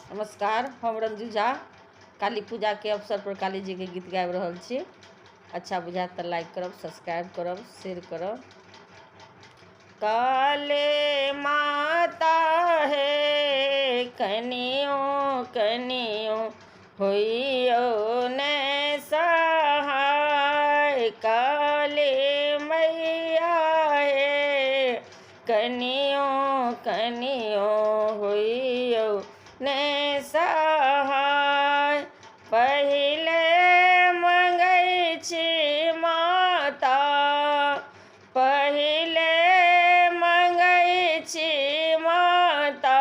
नमस्कार, हम रंजू झा काली पूजा के अवसर पर काली जी के गीत गाबि रहल छी। अच्छा बुझात तो लाइक करब, सब्सक्राइब करब, शेयर करब। काले माता है कनियों कनियों होइयो ने सहाय। काले मैया है कनियों कनियों होइयो ने सहाय। पहिले मंगै छी माता, पहिले मंगै छी माता,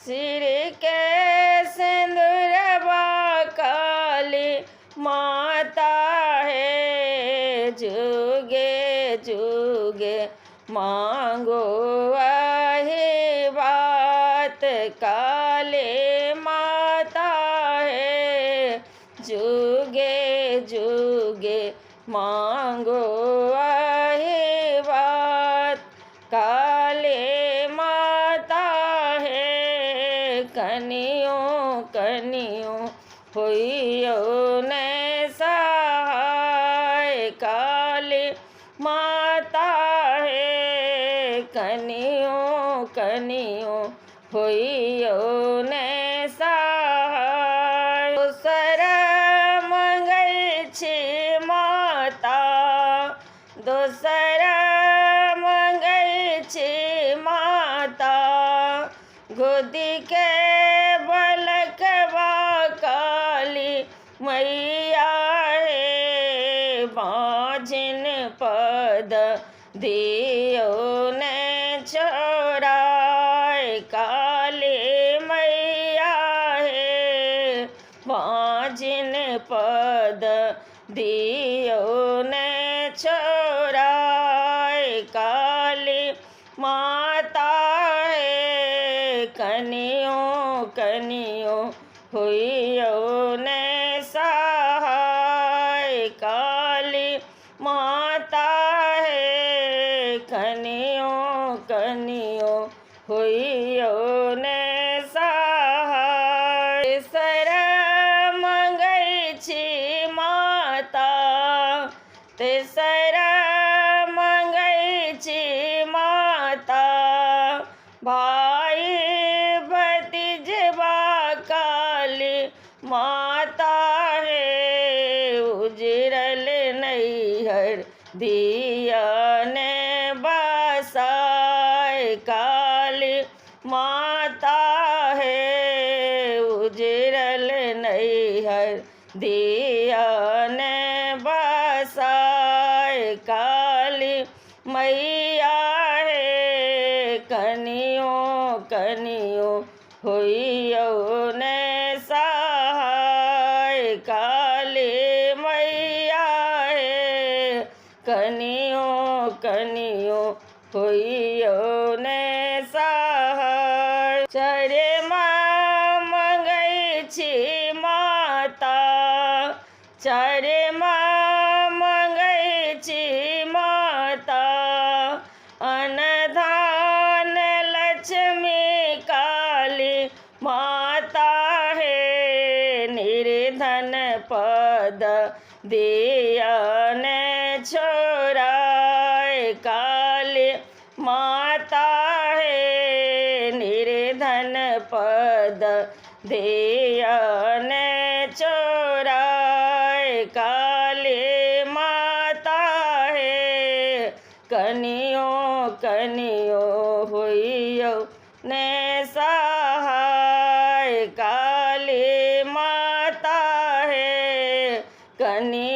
सिर के सिंदूरवा काली माता है। जुगे जुगे मांगो वही बात, काली माता है। जुगे जुगे मांगो वही बात, काली माता है कनियों कनियों होइयो ने सहाय। काली माता है कनियों कनियों होइयो ने सहाय। दोसर मंगै छी माता, दोसर मंगै छी माता, गोदी के बलकवा काली मैया है। बाझिन पद दियो ने छोड़ाय, काली मैया है। बाझिन पद दियो ने छोड़ाय, काली माता है कनियों कनियों होइयो ने सहाय। काली माता है कनियों कनियों होइयो ने सहाय। तेसर मंगै छी माता, तेसर मंगै छी माता, भाई भतीजवा काली माता है। उजरल नैहर दिया ने बसाय, काली माता है। उजरल नैहर दिया ने बसाय, काली मैया है कनियों कनियों होइयो ने सहाय। काली मैया है कनियों कनियों होइयो ने सहाय। चरमा मंगै छी माता, चरमा मंगै छी माता, अनधान लक्ष्मी काली माता है। निर्धन पद दिया ने छोड़ाय, काली माता है। निर्धन पद दिया ने छोड़ाय, काली माता है कनियों कनियों होइयो ने सहाय। काली माता है कनियों